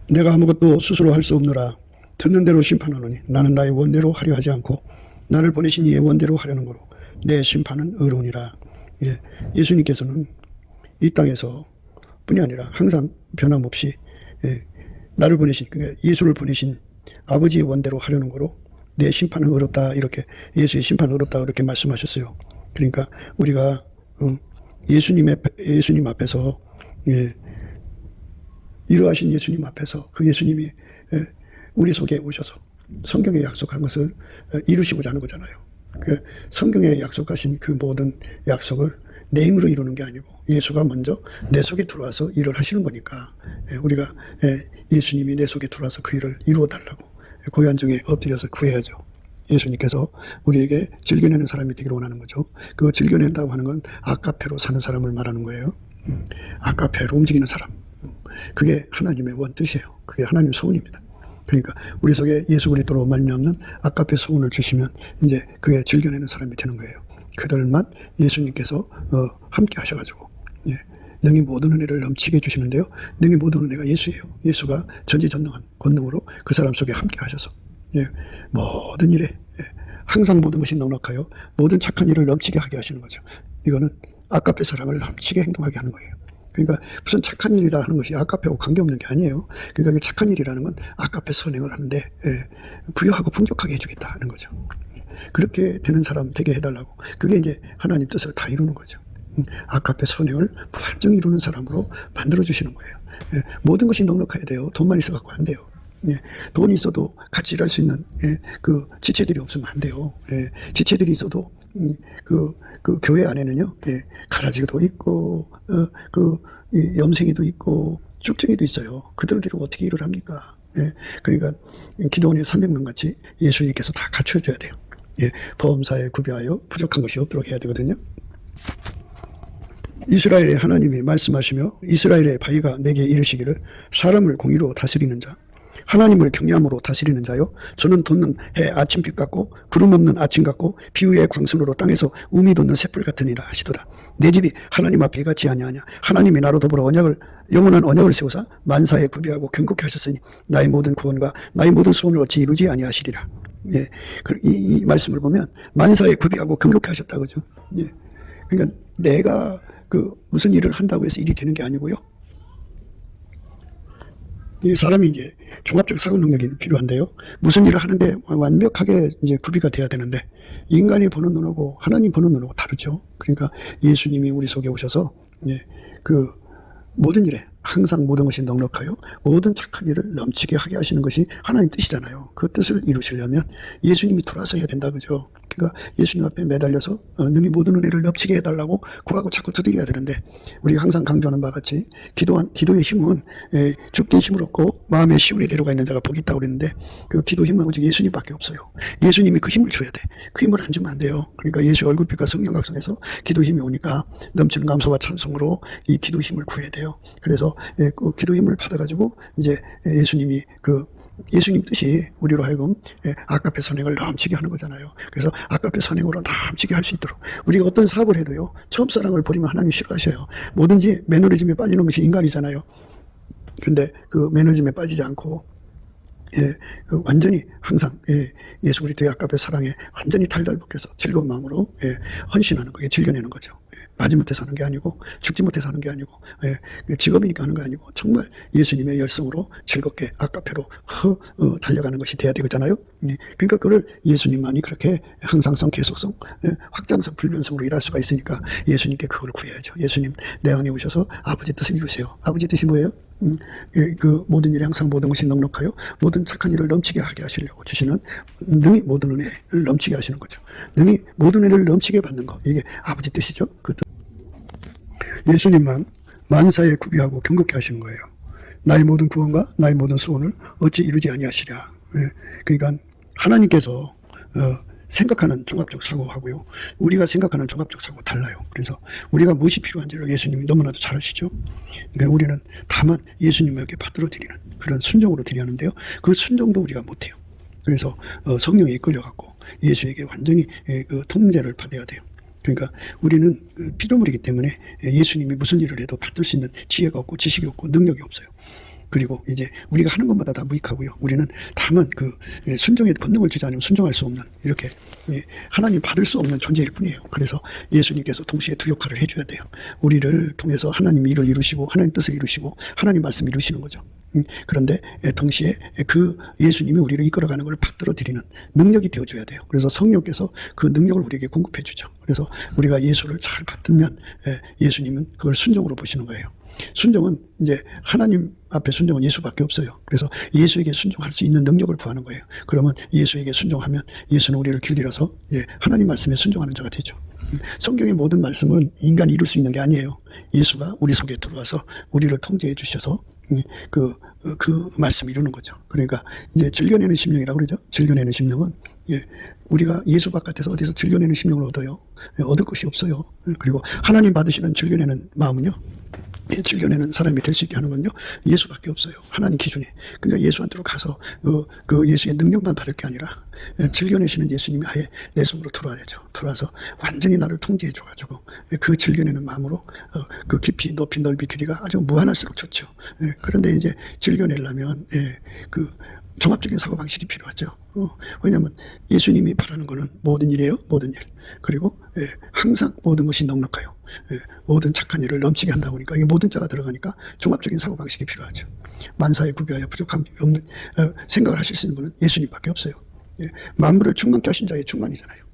내가 아무것도 스스로 할 수 없노라. 듣는 대로 심판하노니 나는 나의 원대로 하려 하지 않고 나를 보내신 이의 원대로 하려는 거로 내 심판은 의로우니라. 예수님께서는 이 땅에서 뿐이 아니라 항상 변함없이 나를 보내신 그러니까 예수를 보내신 아버지의 원대로 하려는 거로 내 심판은 의롭다 이렇게 예수의 심판은 의롭다 이렇게 말씀하셨어요. 그러니까 우리가 예수님 앞에서 이러하신 예수님 앞에서 그 예수님이 우리 속에 오셔서 성경에 약속한 것을 이루시고자 하는 거잖아요. 그 성경에 약속하신 그 모든 약속을 내 힘으로 이루는 게 아니고 예수가 먼저 내 속에 들어와서 일을 하시는 거니까 우리가 예수님이 내 속에 들어와서 그 일을 이루어 달라고 고요한 중에 엎드려서 구해야죠. 예수님께서 우리에게 즐겨내는 사람이 되기를 원하는 거죠. 그 즐겨낸다고 하는 건 아카페로 사는 사람을 말하는 거예요. 아카페로 움직이는 사람. 그게 하나님의 원뜻이에요. 그게 하나님의 소원입니다. 그러니까 우리 속에 예수 그리스도로 말미암는 아카페 소원을 주시면 이제 그게 즐겨내는 사람이 되는 거예요. 그들만 예수님께서 함께 하셔가지고 능히 모든 은혜를 넘치게 해주시는데요. 능히 모든 은혜가 예수예요. 예수가 전지전능한 권능으로 그 사람 속에 함께 하셔서 모든 일에 항상 모든 것이 넉넉하여 모든 착한 일을 넘치게 하게 하시는 거죠. 이거는 아카페 사랑을 넘치게 행동하게 하는 거예요. 그러니까 무슨 착한 일이다 하는 것이 아카페하고 관계없는 게 아니에요. 그러니까 착한 일이라는 건 아카페 선행을 하는데 부유하고 풍족하게 해주겠다 하는 거죠. 그렇게 되는 사람 되게 해달라고. 그게 이제 하나님 뜻을 다 이루는 거죠. 아카페 선행을 무한정 이루는 사람으로 만들어주시는 거예요. 모든 것이 넉넉해야 돼요. 돈만 있어 갖고 안 돼요. 돈이 있어도 같이 일할 수 있는 그 지체들이 없으면 안 돼요. 지체들이 있어도 그 교회 안에는요, 가라지도 있고, 염생이도 있고, 쭉정이도 있어요. 그들을 데리고 어떻게 일을 합니까? 그러니까 기도원의 300명 같이 예수님께서 다 갖춰줘야 돼요. 범사에 구비하여 부족한 것이 없도록 해야 되거든요. 이스라엘의 하나님이 말씀하시며 이스라엘의 바위가 내게 이르시기를 사람을 공의로 다스리는 자, 하나님을 경외함으로 다스리는 자요, 저는 돋는 해 아침빛 같고 구름 없는 아침 같고 비후의 광선으로 땅에서 우미 돋는 새풀 같으니라 하시도다. 내 집이 하나님 앞에 같이 아니하냐. 하나님이 나로 더불어 영원한 언약을 세우사 만사에 구비하고 경고케 하셨으니 나의 모든 구원과 나의 모든 소원을 어찌 이루지 아니하시리라. 이 말씀을 보면 만사에 구비하고 경고케 하셨다 그죠. 그러니까 내가 무슨 일을 한다고 해서 일이 되는 게 아니고요. 이 사람이 이제 종합적 사고 능력이 필요한데요. 무슨 일을 하는데 완벽하게 이제 구비가 돼야 되는데 인간이 보는 눈하고 하나님 보는 눈하고 다르죠. 그러니까 예수님이 우리 속에 오셔서 모든 일에 항상 모든 것이 넉넉하여 모든 착한 일을 넘치게 하게 하시는 것이 하나님 뜻이잖아요. 그 뜻을 이루시려면 예수님이 돌아서야 된다 그죠. 그러니까 예수님 앞에 매달려서 능히 모든 은혜를 넘치게 해달라고 구하고 자꾸 두드려야 되는데 우리가 항상 강조하는 바와 같이 기도의 힘은 죽게 힘을 얻고 마음의 시온에 데려가 있는 자가 복이 있다고 그랬는데 그 기도 힘은 오직 예수님밖에 없어요. 예수님이 그 힘을 줘야 돼. 그 힘을 안 주면 안 돼요. 그러니까 예수 얼굴빛과 성령 각성에서 기도 힘이 오니까 넘치는 감사와 찬송으로 이 기도 힘을 구해야 돼요. 그래서 그 기도 힘을 받아가지고 이제 예수님 뜻이 우리로 하여금 아카페 선행을 넘치게 하는 거잖아요. 그래서 아카페 선행으로 넘치게 할 수 있도록 우리가 어떤 사업을 해도요, 첫사랑을 버리면 하나님 싫어하셔요. 뭐든지 매너리즘에 빠지는 것이 인간이잖아요. 근데 그 매너리즘에 빠지지 않고 완전히 항상 예수 그리스도의 아카페 사랑에 완전히 탈달벗겨서 즐거운 마음으로 헌신하는 거예요. 즐겨내는 거죠. 마지못해 사는 게 아니고 죽지 못해 사는 게 아니고 직업이니까 하는 게 아니고 정말 예수님의 열성으로 즐겁게 아카페로 달려가는 것이 돼야 되잖아요. 그러니까 그걸 예수님만이 그렇게 항상성, 계속성, 확장성, 불변성으로 일할 수가 있으니까 예수님께 그걸 구해야죠. 예수님 내 안에 오셔서 아버지 뜻을 이루세요. 아버지 뜻이 뭐예요? 그 모든 일에 항상 모든 것이 넉넉하여 모든 착한 일을 넘치게 하게 하시려고 주시는 능히 모든 은혜를 넘치게 하시는 거죠. 능히 모든 은혜를 넘치게 받는 거, 이게 아버지 뜻이죠. 그 뜻. 예수님만 만사에 구비하고 경고케 하시는 거예요. 나의 모든 구원과 나의 모든 소원을 어찌 이루지 아니하시랴. 그러니까 하나님께서 생각하는 종합적 사고하고요, 우리가 생각하는 종합적 사고 달라요. 그래서 우리가 무엇이 필요한지를 예수님이 너무나도 잘 아시죠. 그러니까 우리는 다만 예수님에게 받들어 드리는 그런 순종으로 드려야 하는데요, 그 순종도 우리가 못해요. 그래서 성령에 이끌려갖고 예수에게 완전히 그 통제를 받아야 돼요. 그러니까 우리는 피조물이기 때문에 예수님이 무슨 일을 해도 받들 수 있는 지혜가 없고 지식이 없고 능력이 없어요. 그리고 이제 우리가 하는 것마다 다 무익하고요. 우리는 다만 순종의 본능을 주지 않으면 순종할 수 없는, 이렇게 하나님 받을 수 없는 존재일 뿐이에요. 그래서 예수님께서 동시에 두 역할을 해줘야 돼요. 우리를 통해서 하나님 일을 이루시고 하나님 뜻을 이루시고 하나님 말씀 이루시는 거죠. 그런데 동시에 그 예수님이 우리를 이끌어가는 걸 받들어 드리는 능력이 되어줘야 돼요. 그래서 성령께서 그 능력을 우리에게 공급해 주죠. 그래서 우리가 예수를 잘 받들면 예수님은 그걸 순종으로 보시는 거예요. 순종은 이제 하나님 앞에 순종은 예수밖에 없어요. 그래서 예수에게 순종할 수 있는 능력을 구하는 거예요. 그러면 예수에게 순종하면 예수는 우리를 길들여서 하나님 말씀에 순종하는 자가 되죠. 성경의 모든 말씀은 인간이 이룰 수 있는 게 아니에요. 예수가 우리 속에 들어와서 우리를 통제해 주셔서 그 말씀 이루는 거죠. 그러니까 이제 즐겨내는 심령이라고 그러죠. 즐겨내는 심령은 우리가 예수 바깥에서 어디서 즐겨내는 심령을 얻어요? 얻을 것이 없어요. 그리고 하나님 받으시는 즐겨내는 마음은요, 즐겨내는 사람이 될 수 있게 하는 건요, 예수밖에 없어요. 하나님 기준에. 그러니까 예수한테로 가서 그 예수의 능력만 받을 게 아니라 즐겨내시는 예수님이 아예 내 속으로 들어와야죠. 들어와서 완전히 나를 통제해 줘가지고 그 즐겨내는 마음으로 그 깊이 높이 넓이 길이가 아주 무한할수록 좋죠. 그런데 이제 즐겨내려면 그 종합적인 사고방식이 필요하죠. 왜냐하면 예수님이 바라는 것은 모든 일이에요. 모든 일. 그리고 항상 모든 것이 넉넉해요. 모든 착한 일을 넘치게 한다고 하니까 이게 모든 자가 들어가니까 종합적인 사고방식이 필요하죠. 만사에 구비하여 부족함이 없는 생각을 하실 수 있는 분은 예수님밖에 없어요. 만물을 충만케 하신 자의 충만이잖아요.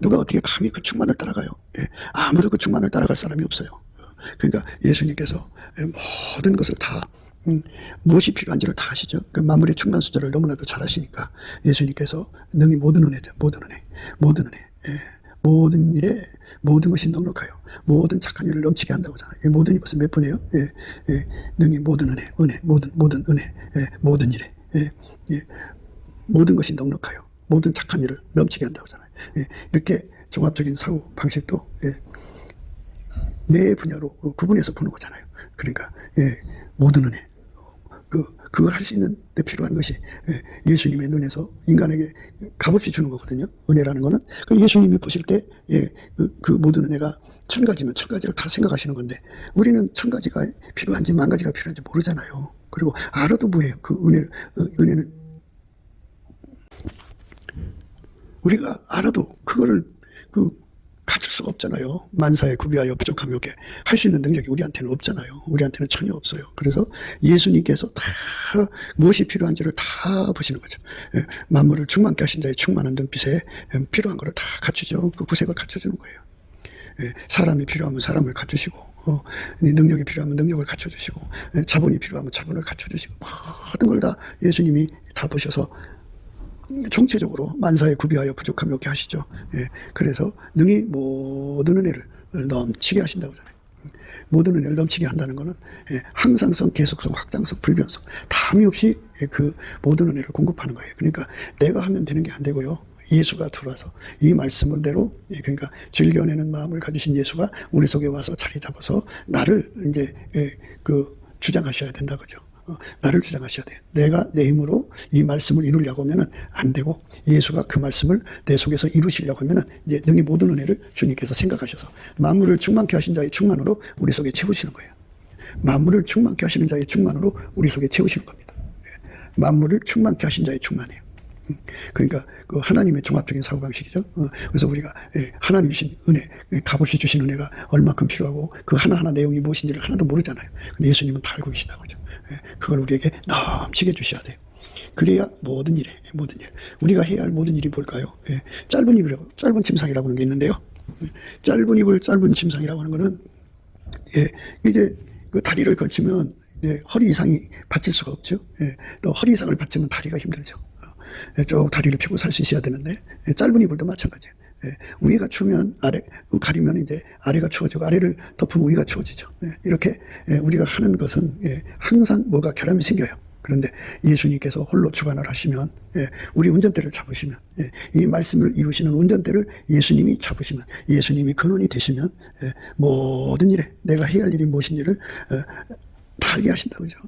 누가 어떻게 감히 그 충만을 따라가요? 아무도 그 충만을 따라갈 사람이 없어요. 그러니까 예수님께서 모든 것을 다 무엇이 필요한지를 다 아시죠. 그 만물의 충만 수절을 너무나도 잘 아시니까 예수님께서 능히 모든 은혜죠. 모든 은혜. 모든 은혜. 모든 일에 모든 것이 넉넉하여 모든 착한 일을 넘치게 한다고 하잖아요. 모든이 무슨 몇 분이에요? 능히 모든 은혜. 모든 은혜. 모든 일에 모든 것이 넉넉하여 모든 착한 일을 넘치게 한다고 하잖아요. 이렇게 종합적인 사고 방식도 내 분야로 구분해서 보는 거잖아요. 그러니까 모든 은혜, 그걸 할 수 있는 데 필요한 것이 예수님의 눈에서 인간에게 값없이 주는 거거든요. 은혜라는 거는 그 예수님이 보실 때 그 모든 은혜가 1000가지면 1000가지를 다 생각하시는 건데 우리는 1000가지가 필요한지 10,000가지가 필요한지 모르잖아요. 그리고 알아도 뭐예요? 그 은혜는 우리가 알아도 그거를 갖출 수가 없잖아요. 만사에 구비하여 부족함이 없게 할 수 있는 능력이 우리한테는 없잖아요. 우리한테는 전혀 없어요. 그래서 예수님께서 다 무엇이 필요한지를 다 보시는 거죠. 만물을 충만케 하신 자의 충만한 눈빛에 필요한 것을 다 갖추죠. 그 구색을 갖춰주는 거예요. 사람이 필요하면 사람을 갖추시고 능력이 필요하면 능력을 갖춰주시고 자본이 필요하면 자본을 갖춰주시고 모든 걸 다 예수님이 다 보셔서 총체적으로 만사에 구비하여 부족함이 없게 하시죠. 그래서 능히 모든 은혜를 넘치게 하신다고 하잖아요. 모든 은혜를 넘치게 한다는 것은 항상성, 계속성, 확장성, 불변성 담이 없이 그 모든 은혜를 공급하는 거예요. 그러니까 내가 하면 되는 게 안 되고요. 예수가 들어와서 이 말씀을대로 그러니까 즐겨내는 마음을 가지신 예수가 우리 속에 와서 자리 잡아서 나를 이제 주장하셔야 된다 그죠. 나를 주장하셔야 돼요. 내가 내 힘으로 이 말씀을 이루려고 하면은 안 되고 예수가 그 말씀을 내 속에서 이루시려고 하면은 이제 능히 모든 은혜를 주님께서 생각하셔서 만물을 충만케 하신 자의 충만으로 우리 속에 채우시는 거예요. 만물을 충만케 하시는 자의 충만으로 우리 속에 채우시는 겁니다. 만물을 충만케 하신 자의 충만이에요. 그러니까 그 하나님의 종합적인 사고방식이죠. 그래서 우리가 하나님이신 은혜, 값없이 주신 은혜가 얼마큼 필요하고 그 하나하나 내용이 무엇인지를 하나도 모르잖아요. 근데 예수님은 다 알고 계시다고 하죠. 그걸 우리에게 넘치게 주셔야 돼요. 그래야 모든 일에, 모든 일. 우리가 해야 할 모든 일이 뭘까요? 짧은 입이라고, 짧은 침상이라고 하는 게 있는데요. 짧은 입을 짧은 침상이라고 하는 거는, 이제 그 다리를 걸치면 허리 이상이 받칠 수가 없죠. 또 허리 이상을 받치면 다리가 힘들죠. 쭉 다리를 펴고 살 수 있어야 되는데, 짧은 이불도 마찬가지예요. 위가 추우면 아래, 가리면 이제 아래가 추워지고 아래를 덮으면 위가 추워지죠. 이렇게 우리가 하는 것은 항상 뭐가 결함이 생겨요. 그런데 예수님께서 홀로 주관을 하시면 우리 운전대를 잡으시면 이 말씀을 이루시는 운전대를 예수님이 잡으시면 예수님이 근원이 되시면 모든 일에 내가 해야 할 일이 무엇인지를 다 알게 하신다 그죠.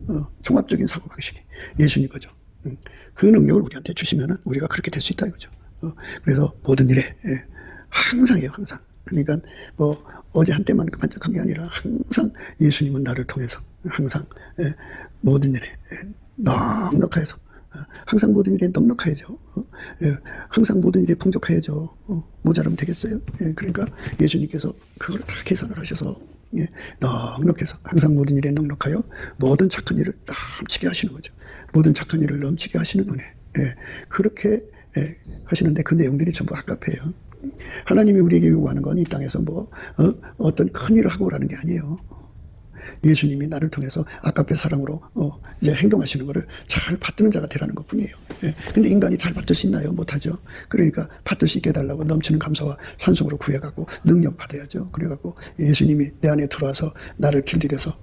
종합적인 사고방식이 예수님 거죠. 그 능력을 우리한테 주시면 우리가 그렇게 될 수 있다 이거죠. 그래서 모든 일에 항상이에요. 항상. 그러니까 뭐 어제 한때만 반짝한 게 아니라 항상 예수님은 나를 통해서 항상 모든 일에 넉넉하여서 항상 모든 일에 넉넉하여져. 항상 모든 일에 풍족하여져. 모자라면 되겠어요? 그러니까 예수님께서 그걸 다 계산을 하셔서 넉넉해서 항상 모든 일에 넉넉하여 모든 착한 일을 넘치게 하시는 거죠. 모든 착한 일을 넘치게 하시는 은혜. 그렇게 하시는데 그 내용들이 전부 아까페예요. 하나님이 우리에게 요구하는 건 이 땅에서 어떤 큰 일을 하고 오라는 게 아니에요. 예수님이 나를 통해서 아까페 사랑으로 이제 행동하시는 것을 잘 받드는 자가 되라는 것뿐이에요. 예. 근데 인간이 잘 받들 수 있나요? 못하죠. 그러니까 받들 수 있게 해달라고 넘치는 감사와 찬송으로 구해갖고 능력 받아야죠. 그래갖고 예수님이 내 안에 들어와서 나를 길들여서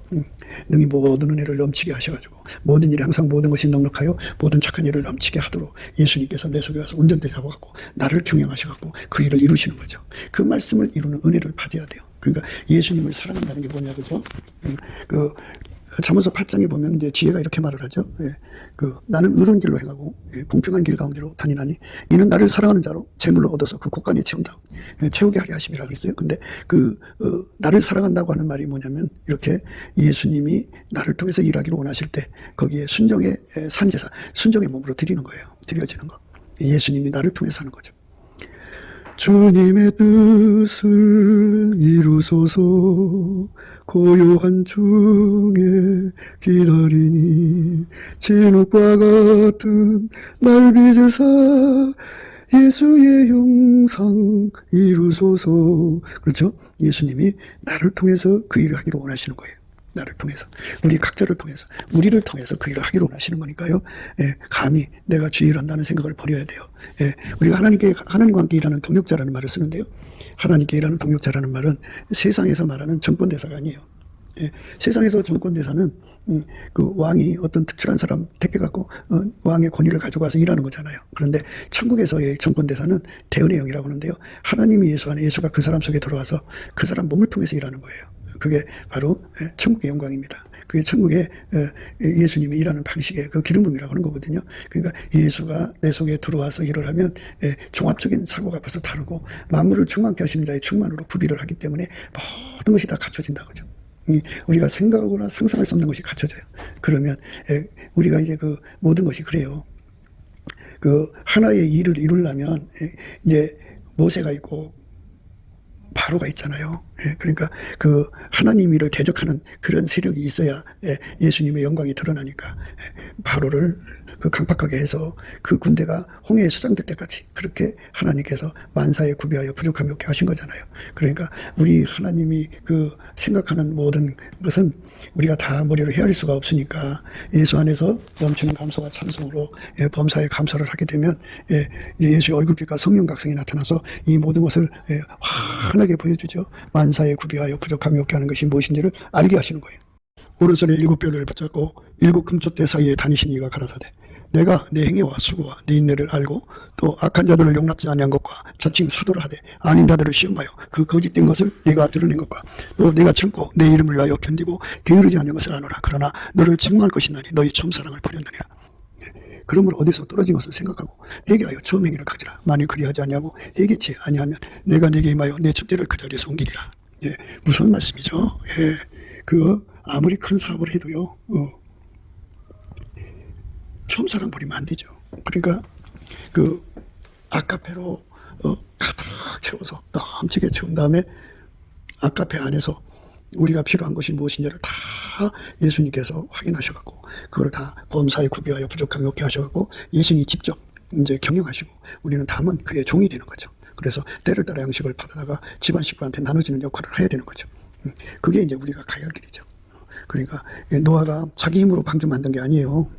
능히 모든 은혜를 넘치게 하셔가지고 모든 일에 항상 모든 것이 넉넉하여 모든 착한 일을 넘치게 하도록 예수님께서 내 속에 와서 운전대 잡아갖고 나를 경영하셔갖고 그 일을 이루시는 거죠. 그 말씀을 이루는 은혜를 받아야 돼요. 그러니까 예수님을 사랑한다는 게 뭐냐, 그죠? 그 잠언서 8장에 보면 이제 지혜가 이렇게 말을 하죠. 예, 나는 의로운 길로 행하고 공평한 길 가운데로 다니나니 이는 나를 사랑하는 자로 재물로 얻어서 그 곳간에 채운다. 채우게 하려 하심이라 그랬어요. 근데 나를 사랑한다고 하는 말이 뭐냐면 이렇게 예수님이 나를 통해서 일하기를 원하실 때 거기에 순종의 산제사, 순종의 몸으로 드리는 거예요. 드려지는 거. 예수님이 나를 통해서 하는 거죠. 주님의 뜻을 이루소서 고요한 중에 기다리니 진흙과 같은 날 빚으사 예수의 영상 이루소서. 그렇죠? 예수님이 나를 통해서 그 일을 하기를 원하시는 거예요. 나를 통해서, 우리 각자를 통해서, 우리를 통해서 그 일을 하기를 원하시는 거니까요. 예, 감히 내가 주의를 한다는 생각을 버려야 돼요. 예, 우리가 하나님과 함께 일하는 동역자라는 말을 쓰는데요. 하나님께 일하는 동역자라는 말은 세상에서 말하는 정권대사가 아니에요. 예, 세상에서 정권대사는 그 왕이 어떤 특출한 사람 택해갖고 왕의 권위를 가지고 와서 일하는 거잖아요. 그런데 천국에서의 정권대사는 대언의 영이라고 하는데요. 하나님이 예수 안에, 예수가 그 사람 속에 들어와서 그 사람 몸을 통해서 일하는 거예요. 그게 바로 천국의 영광입니다. 그게 천국의 예수님이 일하는 방식의 그 기름붐이라고 하는 거거든요. 그러니까 예수가 내 속에 들어와서 일을 하면 종합적인 사고가 벌써 다르고 만물을 충만케 하시는 자의 충만으로 구비를 하기 때문에 모든 것이 다 갖춰진다고죠. 우리가 생각하거나 상상할 수 없는 것이 갖춰져요. 그러면 우리가 이제 그 모든 것이 그래요. 그 하나의 일을 이루려면 이제 모세가 있고 바로가 있잖아요. 그러니까 그 하나님 일을 대적하는 그런 세력이 있어야 예수님의 영광이 드러나니까 바로를 그 강팍하게 해서 그 군대가 홍해에 수장될 때까지 그렇게 하나님께서 만사에 구비하여 부족함이 없게 하신 거잖아요. 그러니까 우리 하나님이 그 생각하는 모든 것은 우리가 다 머리로 헤아릴 수가 없으니까 예수 안에서 넘치는 감사와 찬송으로 범사에 감사를 하게 되면 예수의 얼굴빛과 성령 각성이 나타나서 이 모든 것을 환하게 보여주죠. 만사에 구비하여 부족함이 없게 하는 것이 무엇인지를 알게 하시는 거예요. 오른손에 7뼈를 붙잡고 7 금쪽대 사이에 다니신 이가 가라사대 내가 내 행위와 수고와 네 인내를 알고 또 악한 자들을 용납지 아니한 것과 자칭 사도를 하되 아닌 자들을 시험하여 그 거짓된 것을 네가 드러낸 것과 또 네가 참고 내 이름을 위하여 견디고 게으르지 않은 것을 아노라. 그러나 너를 책망할 것이나니 너희 처음 사랑을 버렸느니라. 그러므로 어디서 떨어진 것을 생각하고 회개하여 처음 행위를 가지라. 만일 그리하지 아니하고 회개치 아니하면 내가 네게 임하여 내 첩대를 그 자리에서 옮기리라. 무슨 말씀이죠? 아무리 큰 사업을 해도요, 처음 사랑 버리면 안 되죠. 그러니까 그 아카페로 가득 채워서 넘치게 채운 다음에 아카페 안에서 우리가 필요한 것이 무엇인지를 다 예수님께서 확인하셔갖고 그걸 다 범사에 구비하여 부족함이 없게 하셔갖고 예수님이 직접 이제 경영하시고 우리는 다만 그의 종이 되는 거죠. 그래서 때를 따라 양식을 받아다가 집안 식구한테 나눠지는 역할을 해야 되는 거죠. 그게 이제 우리가 가야 할 길이죠. 그러니까 노아가 자기 힘으로 방주 만든 게 아니에요.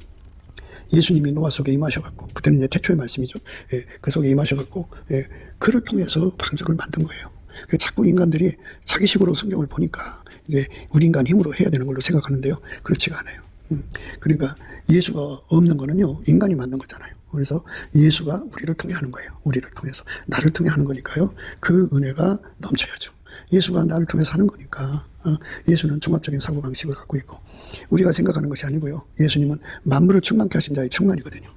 예수님이 노아 속에 임하셔갖고, 그때는 이제 태초의 말씀이죠. 그 속에 임하셔갖고, 그를 통해서 방주를 만든 거예요. 자꾸 인간들이 자기식으로 성경을 보니까 이제 우리 인간 힘으로 해야 되는 걸로 생각하는데요. 그렇지가 않아요. 그러니까 예수가 없는 거는요, 인간이 만든 거잖아요. 그래서 예수가 우리를 통해 하는 거예요. 우리를 통해서. 나를 통해 하는 거니까요. 그 은혜가 넘쳐야죠. 예수가 나를 통해서 하는 거니까 예수는 종합적인 사고방식을 갖고 있고 우리가 생각하는 것이 아니고요. 예수님은 만물을 충만케 하신 자의 충만이거든요.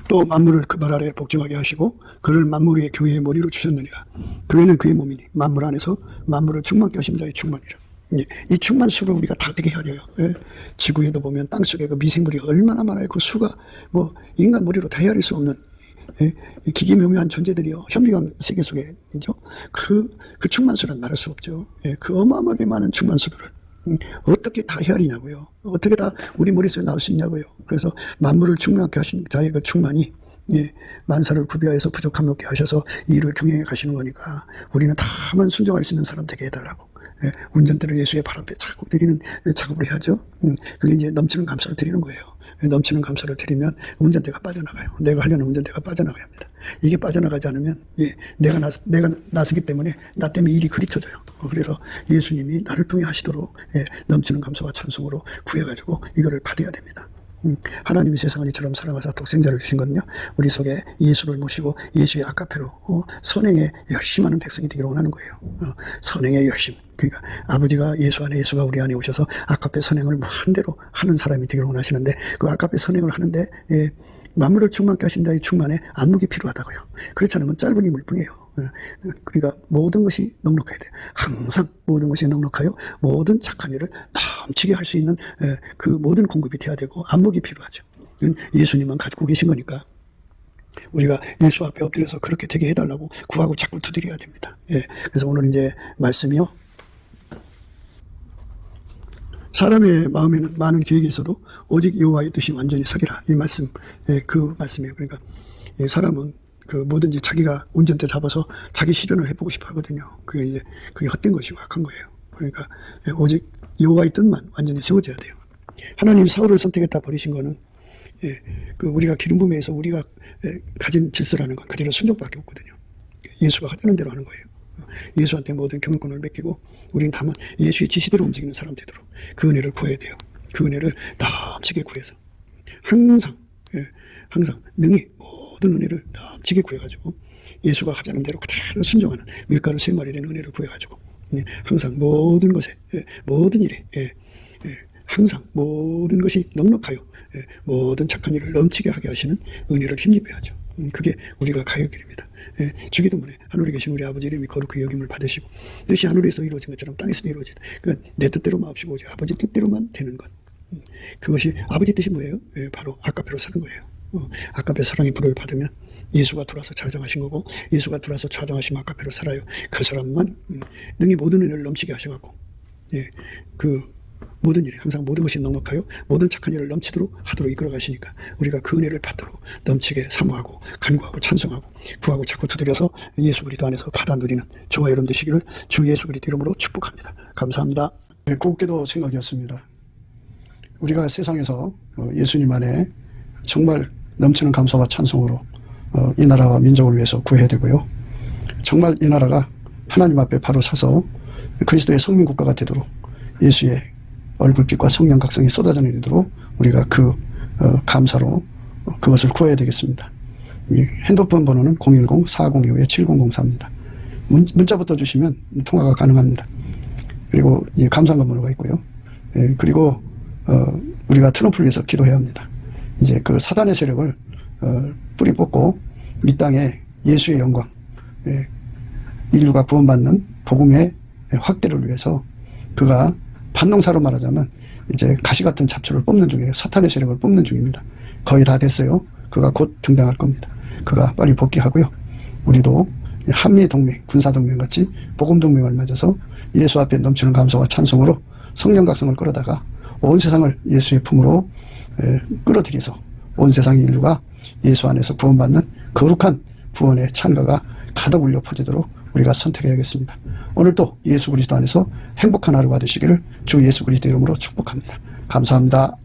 또 만물을 그 발 아래 복종하게 하시고 그를 만물 위의 교회의 머리로 주셨느니라. 교회는 그의 몸이니 만물 안에서 만물을 충만케 하신 자의 충만이라. 이 충만수를 우리가 다 되게 해야 돼요. 지구에도 보면 땅속에 그 미생물이 얼마나 많아요. 그 수가 뭐 인간 머리로 다 헤아릴 수 없는 기기묘묘한 존재들이요. 현미경 세계 속에 있죠. 그 충만수는 말할 수 없죠. 그 어마어마하게 많은 충만수들을 어떻게 다 헤아리냐고요. 어떻게 다 우리 머릿속에 나올 수 있냐고요. 그래서 만물을 충만케 하신 자의 그 충만이 만사를 구비하여서 부족함이 없게 하셔서 이 일을 경영해 가시는 거니까 우리는 다만 순종할 수 있는 사람 되게 해달라고. 운전대를 예수의 발 앞에 자꾸 드리는 작업을 해야죠. 그게 이제 넘치는 감사를 드리는 거예요. 넘치는 감사를 드리면 운전대가 빠져나가요. 내가 하려는 운전대가 빠져나가야 합니다. 이게 빠져나가지 않으면 내가 나서기 때문에 나 때문에 일이 그리쳐져요. 그래서 예수님이 나를 통해 하시도록 넘치는 감사와 찬송으로 구해가지고 이거를 받아야 됩니다. 하나님이 세상을 이처럼 사랑하사 독생자를 주신 거는요, 우리 속에 예수를 모시고 예수의 아카페로 선행에 열심하는 백성이 되기를 원하는 거예요. 선행에 열심. 그러니까 아버지가 예수 안에, 예수가 우리 안에 오셔서 아카페 선행을 무한대로 하는 사람이 되기를 원하시는데, 그 아카페 선행을 하는데 만물을 충만케 하신 자의 충만에 안목이 필요하다고요. 그렇지 않으면 짧은 인물 뿐이에요. 그러니까 모든 것이 넉넉해야 돼요. 항상 모든 것이 넉넉하여 모든 착한 일을 넘치게 할 수 있는 그 모든 공급이 돼야 되고 안목이 필요하죠. 예수님만 가지고 계신 거니까 우리가 예수 앞에 엎드려서 그렇게 되게 해달라고 구하고 자꾸 두드려야 됩니다. 그래서 오늘 이제 말씀이요, 사람의 마음에는 많은 계획이 있어도 오직 여호와의 뜻이 완전히 서리라. 이 말씀, 그 말씀이에요. 그러니까 사람은 그 뭐든지 자기가 운전대 잡아서 자기 실현을 해보고 싶어 하거든요. 그게 헛된 것이고 악한 거예요. 그러니까 오직 여호와의 뜻만 완전히 세워져야 돼요. 하나님이 사울을 선택했다 버리신 거는 그 우리가 기름 부음에서 우리가 가진 질서라는 건 그대로 순종밖에 없거든요. 예수가 하자는 대로 하는 거예요. 예수한테 모든 경영권을 맡기고 우리는 다만 예수의 지시대로 움직이는 사람 되도록 그 은혜를 구해야 돼요. 그 은혜를 넘치게 구해서 항상 능히 모든 은혜를 넘치게 구해가지고 예수가 하자는 대로 그대로 순종하는 밀가루 3마리 된 은혜를 구해가지고 항상 모든 것에 모든 일에 항상 모든 것이 넉넉하여 모든 착한 일을 넘치게 하게 하시는 은혜를 힘입어야죠. 그게 우리가 가야 할 길입니다. 주기도문에 하늘에 계신 우리 아버지 이름이 거룩히 여김을 받으시고 뜻이 하늘에서 이루어진 것처럼 땅에서도 이루어지다. 그러니까 내 뜻대로 마옵시고 오직 아버지 뜻대로만 되는 것. 그것이 아버지 뜻이 뭐예요? 바로 아카페로 사는 거예요. 아카페 사랑의 불을 받으면 예수가 들어와서 좌정하신 거고, 예수가 들어와서 좌정하시면 아카페로 살아요. 그 사람만 능히 모든 은혜를 넘치게 하셔갖고 그 모든 일에 항상 모든 것이 넉넉하여 모든 착한 일을 넘치도록 하도록 이끌어 가시니까 우리가 그 은혜를 받도록 넘치게 사모하고 간구하고 찬송하고 구하고 자꾸 두드려서 예수 그리스도 안에서 받아 누리는 저와 여러분 되시기를 주 예수 그리스도 이름으로 축복합니다. 감사합니다. 곱게도 생각이었습니다. 우리가 세상에서 예수님 안에 정말 넘치는 감사와 찬송으로 이 나라와 민족을 위해서 구해야 되고요. 정말 이 나라가 하나님 앞에 바로 서서 그리스도의 성민국가가 되도록 예수의 얼굴빛과 성령 각성이 쏟아져 내리도록 우리가 그 감사로 그것을 구해야 되겠습니다. 핸드폰 번호는 010-4025-7004입니다. 문자부터 주시면 통화가 가능합니다. 그리고 이 감사한 번호가 있고요. 그리고 우리가 트럼프를 위해서 기도해야 합니다. 이제 그 사단의 세력을 뿌리 뽑고 이 땅에 예수의 영광, 인류가 구원받는 복음의 확대를 위해서 그가 반농사로 말하자면 이제 가시 같은 잡초를 뽑는 중이에요. 사탄의 세력을 뽑는 중입니다. 거의 다 됐어요. 그가 곧 등장할 겁니다. 그가 빨리 복귀하고요. 우리도 한미동맹, 군사동맹 같이 복음동맹을 맺어서 예수 앞에 넘치는 감사와 찬송으로 성령 각성을 끌어다가 온 세상을 예수의 품으로 끌어들여서 온 세상의 인류가 예수 안에서 구원받는 거룩한 구원의 찬가가 가득 울려 퍼지도록 우리가 선택해야겠습니다. 오늘도 예수 그리스도 안에서 행복한 하루가 되시기를 주 예수 그리스도 이름으로 축복합니다. 감사합니다.